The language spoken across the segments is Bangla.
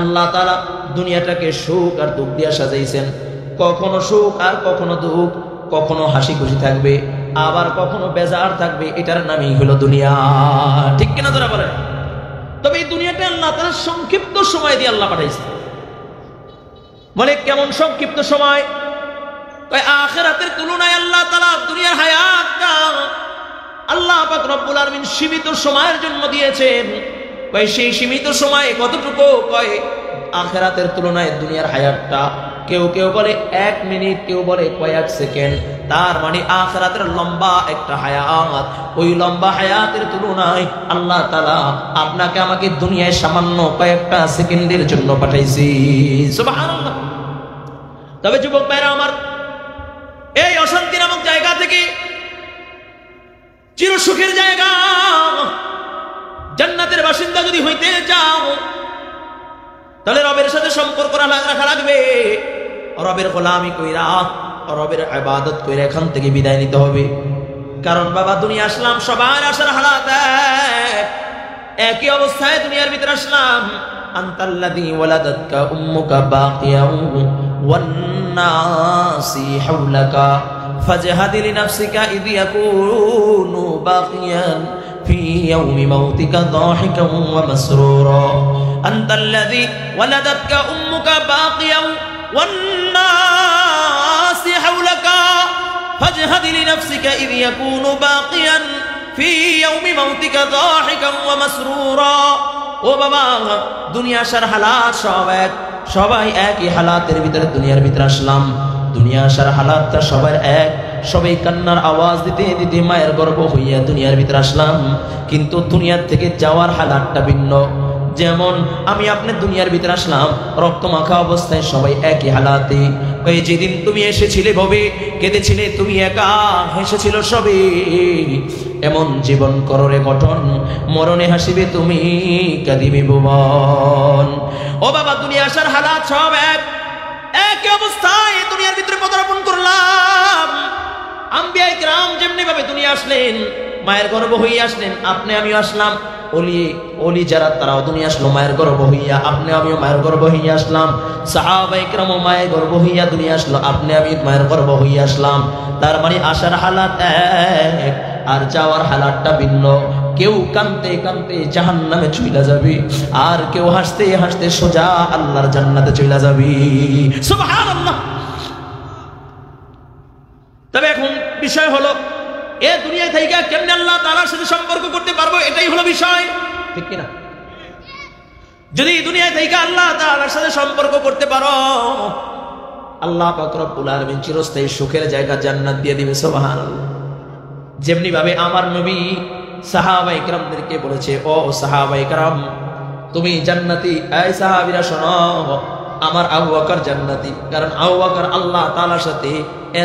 আল্লাহ তাআলা দুনিয়াটাকে সুখ আর দুঃখ দিয়ে সাজাইছেন। কখনো সুখ আর কখনো দুঃখ, কখনো হাসি খুশি থাকবে, আবার কখনো বেজার থাকবে। এটার নামই হলো দুনিয়া। ঠিক কিনা তোরা বলেন? তবে এই দুনিয়াটা আল্লাহ তাআলা সংক্ষিপ্ত সময় দিয়ে আল্লাহ পাঠাইছে। বলে কেমন সংক্ষিপ্ত সময়? আখিরাতের তুলনায় আল্লাহ তাআলা দুনিয়ার হায়াতটা আল্লাহ পাক রব্বুল আলামিন সীমিত সময়ের জন্য দিয়েছেন। সেই সীমিত সময়ে কতটুকু? আখিরাতের তুলনায় দুনিয়ার হায়াতটা কেউ কেউ বলে 1 মিনিট, কেউ বলে কয়েক সেকেন্ড। তার মানে আখিরাতের লম্বা একটা হায়াত, ওই লম্বা হায়াতের তুলনায় আল্লাহ তাআলা আপনাকে আমাকে দুনিয়ায় সামান্য কয়েকটা সেকেন্ডের জন্য পাঠাইছি। সুবহানাল্লাহ। তবে যুবক ভাইরা আমার, এই অশান্তি নামক জায়গা থেকে চির সুখের জায়গা জান্নাতের বাসিন্দা যদি হইতে চাও, তাহলে রবের সাথে সম্পর্ক রাখা লাগবে। রবের গোলামি কইরা, রবের ইবাদত কইরা এখান থেকে বিদায় নিতে হবে। কারণ বাবা, দুনিয়া আসলাম, সবার আসার হালাত একই অবস্থায় দুনিয়ার ভিতরে আসলাম। আনতাল্লাযী ওয়ালাদাতকা উম্মুকা বাকিয়ান ওয়ান নাসি হাওলাকা ফাজহাদ লিনাফসিকা ইয ইয়াকুনু বাকিয়ান في يوم موتك ضاحكا ومسرورا أنت الذي ولدتك أمك باقيا والناس حولك فاجهد لنفسك إذ يكون باقيا في يوم موتك ضاحكا ومسرورا ও বাবা, দুনিয়া আসার হালাত সবাই একই হালাতের ভিতরে দুনিয়ার ভিতরে আসলাম। দুনিয়া আসার হালাতটা সবার এক, সবাই কান্নার আওয়াজ দিতে দিতে মায়ের গর্ভ হইয়া দুনিয়ার ভিতরে আসলাম। কিন্তু দুনিয়ার থেকে যাওয়ার হালাতটা ভিন্ন। যেমন আমি আপনি দুনিয়ার ভিতরে আসলাম রক্ত মাখা অবস্থায়, সবাই একই হালাতে। ওই যেদিন তুমি এসেছিলে ভবে কেঁদেছিলে তুমি একা, হেসেছিল সবে। এমন জীবন কররে গঠন, মরণে হাসিবে তুমি, কাঁদিবে ভুবন। ও বাবা, দুনিয়া আসার হালাত সব একই অবস্থায় দুনিয়ার ভিতরে পদার্পণ করলাম। আম্বিয়া ইকরাম যেমনি ভাবে দুনিয়া আসলেন, মায়ের গর্ভ হইয়া আসলেন, আপনি আমিও আসলাম। ওলি যারা তারাও দুনিয়া আসলো মায়ের গর্ভ হইয়া, আপনি আমিও মায়ের গর্ভ হইয়া আসলাম। সাহাবা ইকরামও মায়ের গর্ভ হইয়া দুনিয়া আসলো, আপনি আমি মায়ের গর্ভ হইয়া আসলাম। তার মানে আসার হালাত এক, আর যাওয়ার হালাতটা ভিন্ন। কেউ কাঁদতে কাঁদতে জাহান্নামে চলে যাবে, আর কেউ হাসতে হাসতে সোজা আল্লাহর জান্নাতে চলে যাবে। সুবহানাল্লাহ। তবে এখন বিষয় হলো, এ দুনিয়া থেকে কেমনে আল্লাহ তাআলার সাথে সম্পর্ক করতে পারবো, এটাই হলো বিষয়। ঠিক কিনা? যদি দুনিয়া থেকে আল্লাহ তাআলার সাথে সম্পর্ক করতে পারো, আল্লাহ পাক রব্বুল আলামিন চিরস্থায়ী সুখের জায়গা জান্নাত দিয়ে দিবে। সুবহানাল্লাহ। যেমনি ভাবে আমার নবী সাহাবায়ে কেরামদেরকে বলেছে, ও সাহাবায়ে কেরাম তুমি জান্নাতি। এই সাহাবীরা শোনো, আমার আবু বকর জান্নাতি। কারণ আবু বকর আল্লাহ তাআলার সাথে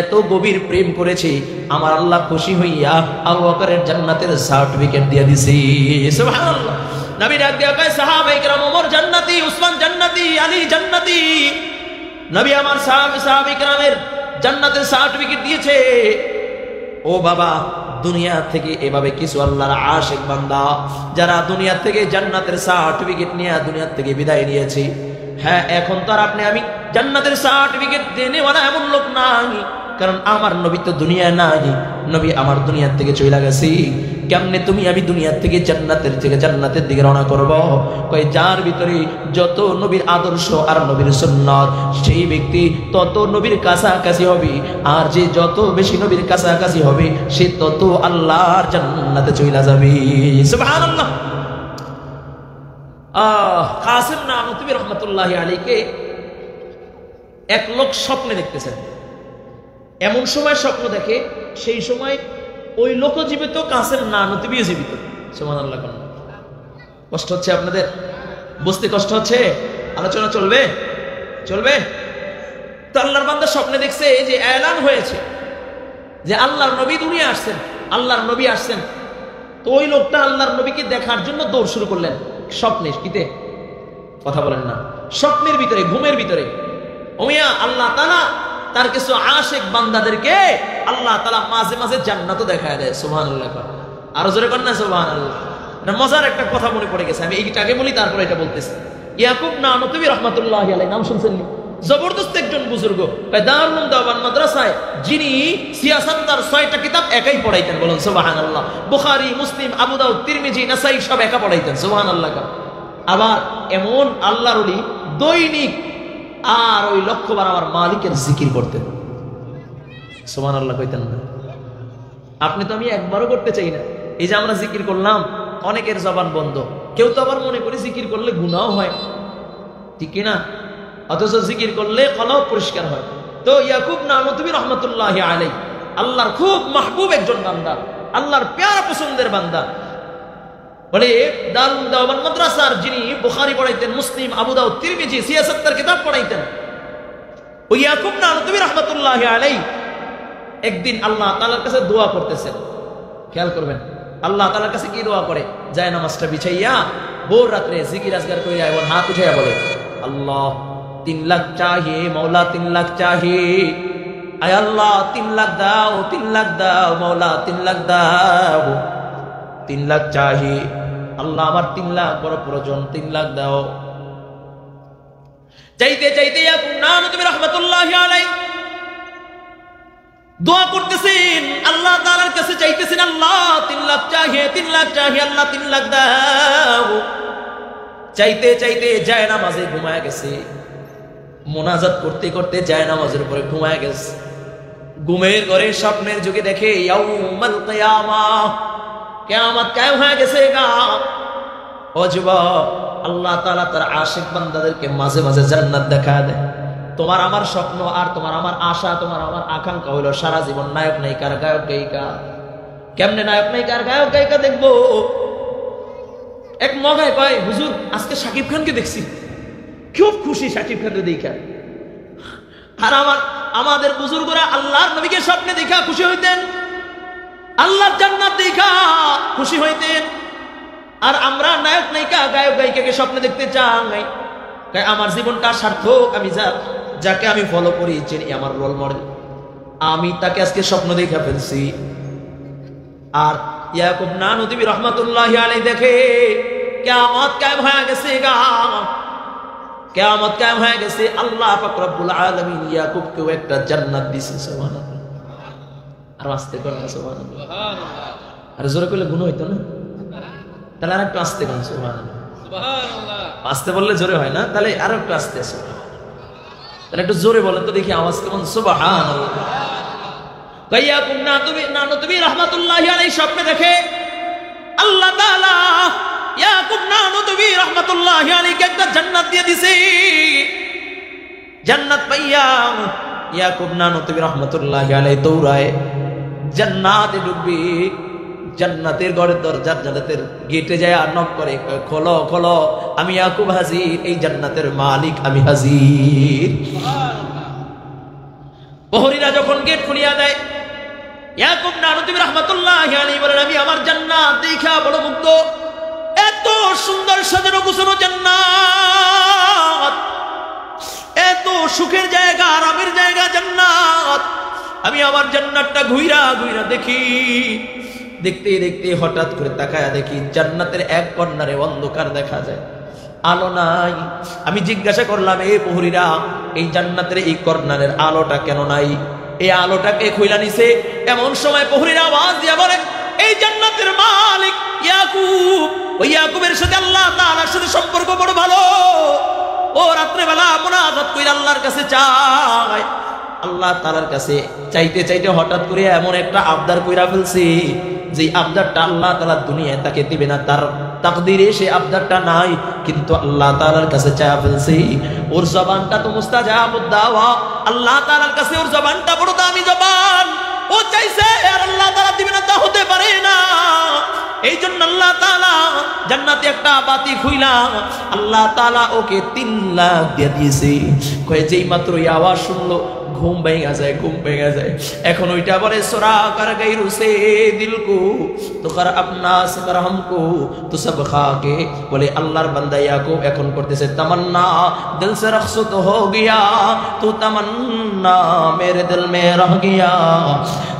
এত গভীর প্রেম করেছে, আমার আল্লাহ খুশি হইয়া আবু বকরের জান্নাতের সার্টিফিকেট দিয়ে দিয়েছে। সুবহানাল্লাহ। নবী ডাক দিয়া কয়, সাহাবায়ে কেরাম ওমর জান্নাতি, উসমান জান্নাতি, আলী জান্নাতি। নবী আমার সাহাবায়ে কেরামের জান্নাতের সার্টিফিকেট দিয়েছে। ও বাবা, দুনিয়া থেকে এভাবে কিছু আল্লাহর আশিক বান্দা যারা দুনিয়া থেকে জান্নাতের সার্টিফিকেট নিয়ে দুনিয়া থেকে বিদায় নিয়েছে। হ্যাঁ, এখন তো আর আপনি আমি জান্নাতের সার্টিফিকেট দেনেওয়ালা এমন লোক নাই, কারণ আমার নবী তো দুনিয়া নাই। নবী আমার দুনিয়া থেকে চলে গেছে। কেমনে তুমি আমি দুনিয়া থেকে জান্নাতের দিকে রওনা করব? কই যার ভিতরে যত নবীর আদর্শ আর নবীর সুন্নাত, সেই ব্যক্তি তত নবীর কাছাকাছি হবে। আর যে যত বেশি নবীর কাছাকাছি হবে, সে তত আল্লাহর জান্নাতে চলে যাবে। সুবহানাল্লাহ। কাসিম নানুতুবি রহমাতুল্লাহি আলাইহিকে এক লোক স্বপ্নে দেখতেছেন। এমন সময় স্বপ্ন দেখে, সেই সময় ওই লোক জীবিত, কাসিম নানুতুবি জীবিত। সুবহানাল্লাহ। কষ্ট হচ্ছে আপনাদের? বুঝতে কষ্ট হচ্ছে? আলোচনা চলবে? তো আল্লাহর বান্দা স্বপ্নে দেখছে যে এলান হয়েছে যে আল্লাহর নবী দুনিয়া আসছেন, আল্লাহর নবী আসছেন। তো ওই লোকটা আল্লাহর নবীকে দেখার জন্য দৌড় শুরু করলেন। স্বপ্নে, কিতে কথা বলেন না, স্বপ্নের ভিতরে, ঘুমের ভিতরে। ওমিয়া আল্লাহ তাআলা তার কিছু আশিক বান্দাদেরকে আল্লাহ তাআলা মাঝে মাঝে জান্নাতও দেখায় দেয়। সুবহানাল্লাহ। আরো জোরে কর না সুবহানাল্লাহ। এটা মজার একটা কথা মনে পড়ে গেছে, আমি এইটা আগে বলি তারপরে এটা বলতেছি। ইয়াকুব নানতুবি রাহমাতুল্লাহি আলাইহি নাম শুনছেন? জবরদস্ত একজন বুজুর্গ, দারুল দাওয়ান মাদ্রাসায় যিনি সিয়াসাতার 6টা কিতাব একাই পড়াইতেন। বলুন সুবহানাল্লাহ। বুখারী, মুসলিম, আবু দাউদ, তিরমিজি, নাসাই সব একা পড়াইতেন। সুবহানাল্লাহ। আবার এমন আল্লাহর ওলি দৈনিক আর ওই লক্ষ্যবার আমার মালিকের জিকির করতেন। সুবহানাল্লাহ কইতেন না? আপনি তো আমি একবারও করতে চাই না। এই যে আমরা জিকির করলাম, অনেকের জবান বন্ধ, কেউ তো আবার মনে করে জিকির করলে গুনাহ হয়, ঠিক কি না? অথচ জিকির করলে কলব পরিষ্কার হয়। তো ইয়াকুব নানতুবি রাহমাতুল্লাহি আলাইহি আল্লাহর খুব মাহবুব একজন বান্দা, আল্লাহর প্যারা পছন্দের বান্দা। বলে দারুল দাওয়ান মাদ্রাসার যিনি বুখারী পড়াইতেন, মুসলিম, আবু দাউদ, তিরমিজি, সিয়াসাতার কিতাব পড়াইতেন, ওই ইয়াকুব নানতুবি রাহমাতুল্লাহি আলাইহি একদিন আল্লাহ তাআলার কাছে দোয়া করতেছেন। খেয়াল করবেন আল্লাহ তাআলার কাছে কি দোয়া করে? যায় নামাজটা বিছাইয়া ভোর রাত্রে জিকির আজগার কইরা এবং হাত উঠাইয়া বলে, আল্লাহ 3 লাখ চাহিয়ে, মৌলা 3 লাখ চাহিয়ে, আয় আল্লাহ 3 লাখ দাও, 3 লাখ দাও, মৌলা 3 লাখ দাও, 3 লাখ চাহিয়ে, আল্লাহ আমার 3 লাখ বড় প্রয়োজন, 3 লাখ দাও। চাইতে চাইতে ইয়াকুব নানতুবি রাহমাতুল্লাহি আলাইহি দোয়া করতেছেন, আল্লাহ তাআলার কাছে চাইতেছেন, আল্লাহ 3 লাখ চাহিয়ে, 3 লাখ চাহিয়ে, আল্লাহ 3 লাখ দাও। চাইতে চাইতে যায় নামাজে ঘুমায় গেছে, মোনাজাত করতে করতে যায় নামাজের উপরে ঘুমায় গেছে। ঘুমের ঘরে স্বপ্নের যুগে দেখে ইয়াউমাল কিয়ামাহ, কিয়ামত কায়েম হয়ে গেছে গা। ও যুবক, আল্লাহ তাআলা তার আশিক বান্দাদেরকে মাঝে মাঝে জান্নাত দেখা দেয়। তোমার আমার স্বপ্ন আর তোমার আমার আশা, তোমার আমার আকাঙ্ক্ষা হলো সারা জীবন নায়ক নায়িকার, গায়ক গায়িকা। কেমনে নায়ক নায়িকার, গায়ক গায়িকা দেখবো? এক মগায় কয়, হুজুর আজকে শাকিব খানকে দেখছি, খুব খুশি শাকিব খানকে দেখা। আর আমাদের বুজুর্গরা আল্লাহর নবীকে স্বপ্নে দেখা খুশি হইতেন, আল্লাহর জান্নাত দেখা খুশি হইতেন। আর আমরা নায়ক নায়িকা, গায়ক গায়িকাকে স্বপ্নে দেখতে চাই। আমার জীবনটা সার্থক, আমি যাকে আমি ফলো করি, চিনি, আমার রোল মডেল, আমি তাকে আজকে স্বপ্ন দেখা ফেলছি। আর ইয়াকুব নানতুবি রাহমাতুল্লাহি আলাইহি দেখে কিয়ামত কায়েম হয়ে গেছে গা, কিয়ামত কায়েম হয়ে গেছে। আল্লাহ পাক রব্বুল আলামিন ইয়াকুবকে একটা জান্নাত দিয়েছে। সুবহানাল্লাহ। আর আস্তে করে সুবহানাল্লাহ, আর জোরে করলে গুনাহ হইতো না? তাহলে আর একটু আস্তে করেন সুবহানাল্লাহ। সুবহানাল্লাহ আস্তে বললে জোরে হয় না, তাহলে আর একটু আস্তে আছে, তাহলে একটু জোরে বলেন তো দেখি আওয়াজ কেমন। সুবহানাল্লাহ। ইয়াকুব নানতুবি রাহমাতুল্লাহি আলাইহি স্বপ্নে দেখে আল্লাহ তাআলা ইয়াকুব নানতুবি রাহমাতুল্লাহি আলাইহি একটা জান্নাত দিয়ে দিয়েছে। জান্নাত পাইয়া ইয়াকুব নানতুবি রাহমাতুল্লাহি আলাইহি দৌড়ায় জান্নাতে ঢুকবে। জান্নাতের ঘরের দরজা, জান্নাতের গেটে যায় আর নক করে, খোলো খোলো, আমি ইয়াকুব হাজির, এই জান্নাতের মালিক আমি হাজির। প্রহরীরা যখন গেট খুলিয়া দেয়, ইয়াকুব নানতুবি রাহমাতুল্লাহি আলাইহি বলেন, আমি আমার জান্নাত দেখা বড় মুগ্ধ। এত সুন্দর সাজানো গোছানো জান্নাত, এত সুখের জায়গা, আরামের জায়গা জান্নাত। আমি আমার জান্নাতটা ঘুইরা ঘুইরা দেখি। দেখতে দেখতে হঠাৎ করে তাকায়া দেখি জান্নাতের এক কর্নারে অন্ধকার দেখা যায়, আলো নাই। আমি জিজ্ঞাসা করলাম, এই প্রহরীরা, এই জান্নাতের এই কর্নারের আলোটা কেন নাই? এই আলোটাকে খুইলা নিছে। এমন সময় প্রহরীরা আওয়াজ দিয়া বলে, এই জান্নাতের মালিক ইয়াকুব, ওই ইয়াকুবের সাথে আল্লাহ তাআলার সাথে সম্পর্ক বড় ভালো। ও রাত্রে বেলা মুনাজাত কইরা আল্লাহর কাছে চায়। আল্লাহ তাআলার কাছে চাইতে চাইতে হঠাৎ করে এমন একটা আবদার কইরা ফেলছি, যে আবদারটা আল্লাহ তাআলা দুনিয়ায় তাকে দিবে না, তার তাকদিরে সে আবদারটা নাই, কিন্তু আল্লাহ তাআলার কাছে চায়া ফেলছি। ওর জবানটা তো মুস্তাজাবুদ দাওয়া, আল্লাহ তাআলার কাছে ওর জবানটা বড় দামি জবান। ও চাইছে আর আল্লাহ তাআলা দিবে না, তা হতে পারে না। এই জন্য আল্লাহ তাআলা জান্নাতে একটা বাতি খুইলা আল্লাহ তাআলা ওকে 3 লাখ দিয়ে দিয়েছে। কয়ে যেই মাত্র এই আওয়াজ শুনলো ঘুম ভেঙে যায়, ঘুম ভেঙে যায়। এখন ওইটা বলে, সোরা কর গই রুসে দিল কো তো কর আপনা সে কর হামকো তো সব খাকে। বলে আল্লাহর বান্দা ইয়াকুব এখন করতেছে তামান্না, দিল সে রখসত হো গিয়া তো তামান্না মেরে দিল মে রহ গিয়া।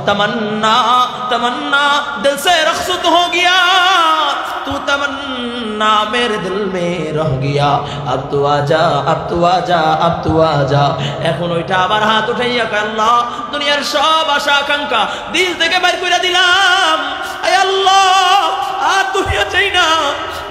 तमन्ना तमन्ना दिल से रखसत हो गया, तू तमन्ना मेरे दिल में रह गया, अब तू आजा, अब तू आजा, अब तू आजा। এখন ওইটা আবার হাত উঠাইয়া কয় আল্লাহ দুনিয়ার সব আশা আকাঙ্ক্ষা দিল থেকে বের করে দিলাম, আয় আল্লাহ আর দুনিয়া চাই না,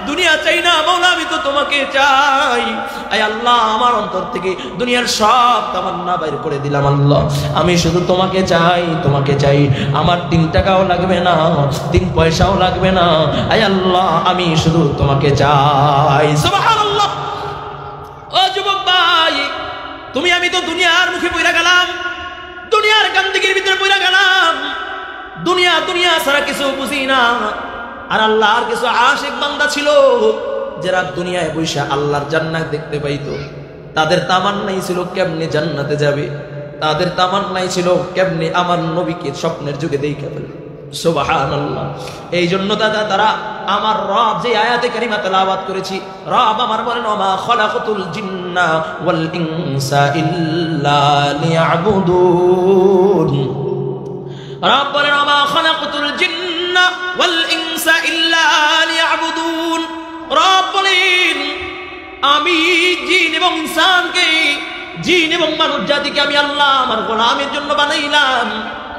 দুনিয়া চাই না মাওলা, আমি তো তোমাকে চাই। আয় আল্লাহ আমার অন্তর থেকে দুনিয়ার সব তামান্না বের করে দিলাম আল্লাহ, আমি শুধু তোমাকে চাই, তোমাকে চাই। আমার 3 টাকাও লাগবে না, 3 পয়সাও লাগবে না, আয় আল্লাহ আমি শুধু তোমাকে চাই। সুবহানাল্লাহ। ও যুবক ভাই, তুমি আমি তো দুনিয়ার মুখে পড়ে গেলাম, দুনিয়ার গান্দিগির ভিতরে পড়ে গেলাম, দুনিয়া দুনিয়া ছাড়া কিছু বুঝি না। আর আল্লাহর কিছু আশিক বান্দা ছিল যারা দুনিয়ায় বসে আল্লাহর জান্নাত দেখতে পাইতো, তাদের তামান্নাই ছিল কেমনে জান্নাতে যাবে, তাদের তামান্নাই ছিল কেমনে আমার নবীকে স্বপ্নের যুগে দেখে ফেলবে। সুবহানাল্লাহ। এই জন্য দাদা তারা আমার রব যে আয়াতে কারিমা তেলাওয়াত করেছি, রব আমার বলেন ওমা খালাকাতুল জিন্না ওয়াল ইনসা ইল্লা লিয়াবুদুন, রব বলেন ওমা খালাকাতুল জিন্না ওয়াল ইনসা ইল্লা লিয়াবুদুন। রব বলেন আমি জিন এবং ইনসানকে, জিন এবং মানব জাতিকে আমি আল্লাহ আমার গোলামের জন্য বানাইলাম,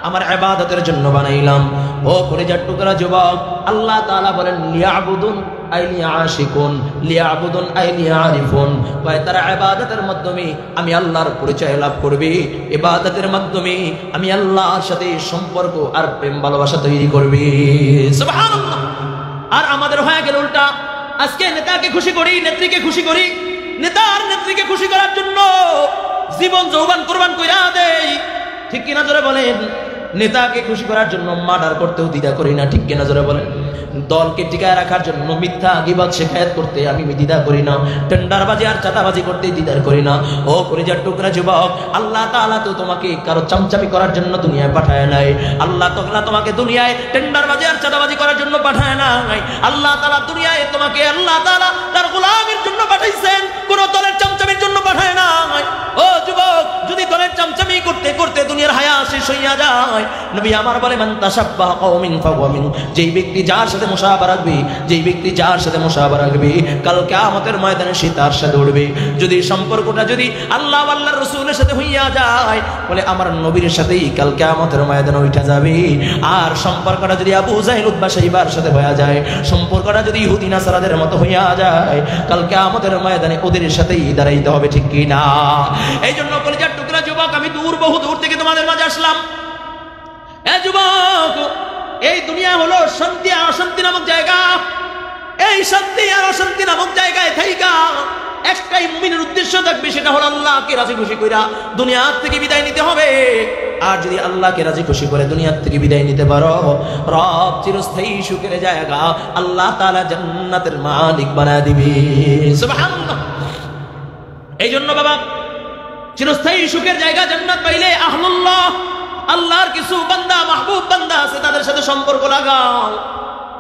আমার ইবাদতের জন্য বানাইলাম। ও কলিজার টুকরা যুবক, আল্লাহ তাআলা বলেন লিয়াবুদুন আই লিয়াশিকুন, লিয়াবুদুন আই লিয়ারিফুন। কয় তারা ইবাদতের মাধ্যমে আমি আল্লাহর পরিচয় লাভ করবে, ইবাদতের মাধ্যমে আমি আল্লাহর সাথে সম্পর্ক আর প্রেম ভালোবাসা তৈরি করবে। সুবহানাল্লাহ। আর আমাদের হয়ে গেল উল্টা, আজকে নেতাকে খুশি করি, নেত্রীকে খুশি করি, নেতার নেত্রীকে খুশি করার জন্য জীবন যৌবন কুরবান কইরা দেই, ঠিক কিনা জোরে বলেন? নেতাকে খুশি করার জন্য মার্ডার করতেও দ্বিধা করি না, ঠিক কিনা জোরে বলেন? দলকে টিকায় রাখার জন্য মিথ্যা গীবত শিকায়াত করতে আমি দ্বিধা করি না, টেন্ডারবাজি আর চাঁদাবাজি করতে দ্বিধা করি না। ও কলিজার টুকরা যুবক, আল্লাহ তাআলা তো তোমাকে কারো চামচামি করার জন্য দুনিয়ায় পাঠায় নাই, আল্লাহ তাআলা তোমাকে দুনিয়ায় টেন্ডারবাজি আর চাঁদাবাজি করার জন্য পাঠায় নাই, আল্লাহ তাআলা দুনিয়ায় তোমাকে আল্লাহ তাআলা তার গোলামের জন্য পাঠাইছেন, কোন দলের চামচামির জন্য পাঠায় নাই। ও যুবক, যদি দলের চামচামি করতে করতে দুনিয়ার হায়া শেষ হইয়া যায়, নবী আমার বলে মান তাশাব্বাহা কওমিন ফাহুয়া মিনহুম, যেই ব্যক্তি যার সাথে মুশাবাহা রাখবে, যেই ব্যক্তি যার সাথে মুশাবাহা রাখবে, কাল কিয়ামতের ময়দানে সে তার সাথে উঠবে। যদি সম্পর্কটা যদি আল্লাহ ওয়া আল্লাহর রাসূলের সাথে হইয়া যায়, বলে আমার নবীর সাথেই কাল কিয়ামতের ময়দানে উঠা যাবে। আর সম্পর্কটা যদি আবু জাহেল উতবা শাইবার সাথে হইয়া যায়, সম্পর্কটা যদি ইহুদি নাসারাদের মতো হইয়া যায়, কাল কিয়ামতের ময়দানে ওদের সাথেই দাঁড়াইতে হবে, ঠিক কি না? এই জন্য কলিজার টুকরা যুবক, আমি বহু দূর থেকে তোমাদের মাঝে আসলাম। এ যুবক, এই দুনিয়া হলো শান্তি আর অশান্তি নামক জায়গা। এই শান্তি আর অশান্তি নামক জায়গায় থাইকা একটাই মুমিনের উদ্দেশ্য থাকবে, সেটা হলো আল্লাহকে রাজি খুশি কইরা দুনিয়া থেকে বিদায় নিতে হবে। আর যদি আল্লাহকে রাজি খুশি করে দুনিয়া থেকে বিদায় নিতে পারো, রব চিরস্থায়ী সুখের জায়গা আল্লাহ তাআলা জান্নাতের মালিক বানায় দিবে। সুবহানাল্লাহ। এই জন্য বাবা, চিরস্থায়ী সুখের জায়গা জান্নাত পাইলে আহলুল্লাহ, আল্লাহর কিছু বান্দা মাহবুব বান্দা আছে, তাদের সাথে সম্পর্ক লাগাও,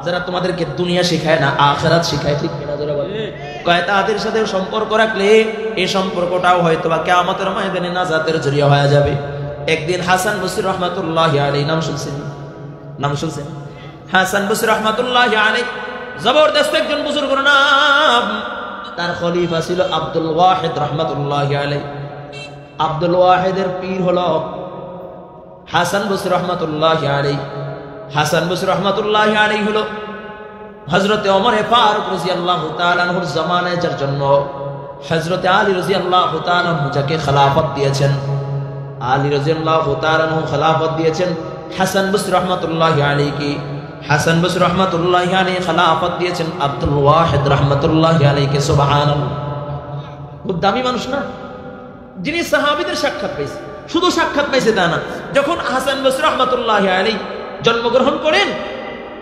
যারা তোমাদেরকে দুনিয়া শেখায় না আখিরাত শেখায়, ঠিক কিনা যারা বলে? কয় তাদের সাথে সম্পর্ক রাখলে এই সম্পর্কটাও হয়তো বা কিয়ামতের ময়দানে নাজাতের জরিয়া হয়ে যাবে। একদিন হাসান বসরি রাহমাতুল্লাহি আলাইহি, নাম শুনছেন? নাম শুনছেন? হাসান বসরি রাহমাতুল্লাহি আলাইহি জবরদস্ত একজন বুজুর্গের নাম। তার খলিফা ছিল আব্দুল ওয়াহিদ রাহমাতুল্লাহি আলাইহি। আব্দুল ওয়াহিদের পীর হলো হাসান বসরি রাহমাতুল্লাহি আলাইহি। হাসান বসরি রাহমাতুল্লাহি আলাইহি হলো হযরতে ওমর ফারুক রাদিয়াল্লাহু তাআলা আনহুর জামানায়, যার জন্য হযরতে আলী রাদিয়াল্লাহু তাআলা আনহু যাকে খেলাফত দিয়েছেন, আলী রাদিয়াল্লাহু তাআলা আনহু খেলাফত দিয়েছেন হাসান বসরি রাহমাতুল্লাহি আলাইহি। হাসান বসরি রাহমাতুল্লাহি আলাইহি খেলাফত দিয়েছেন আব্দুল ওয়াহিদ রাহমাতুল্লাহি আলাইহি। সুবহানাল্লাহ। খুব দামি মানুষ না, যিনি সাহাবীদের সাক্ষাৎ পাইছে। শুধু সাক্ষাৎ পাইছে তা না, যখন হাসান বসরি রাহমাতুল্লাহি আলাইহি জন্মগ্রহণ করেন,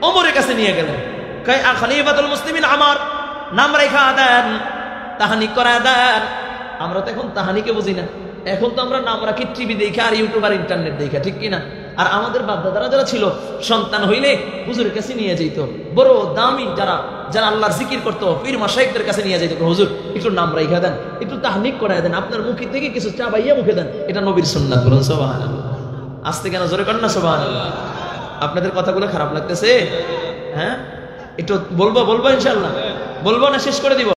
ওমরের কাছে নিয়ে গেলেন, কয় খলিফাতুল মুসলিমিন আমার নাম রেখা দেন, তাহানিক করা দেন। আমরা তো এখন তাহানিকে বুঝি না, এখন তো আমরা নাম রাখি টিভি দেখে আর ইউটিউব আর ইন্টারনেট দেখে, ঠিক কিনা? আর আমাদের বাপদাদারা যারা ছিল, সন্তান হইলে হুজুরের কাছে নিয়ে যেত, বড় দামি যারা যারা আল্লাহর জিকির করতো পীর মাশায়েখদের কাছে নিয়ে যেত, হুজুর একটু নাম রাখা দেন, একটু তাহনিক করায় দেন, আপনার মুখে থেকে কিছু চাবাইয়া মুখে দেন, এটা নবীর সুন্নাত। বলুন সুবহানাল্লাহ। আসতে কেন জোরে করেন না সুবহানাল্লাহ। আপনাদের কথাগুলো খারাপ লাগতেছে? হ্যাঁ, একটু বলবো ইনশাআল্লাহ, বলবো না শেষ করে দিব?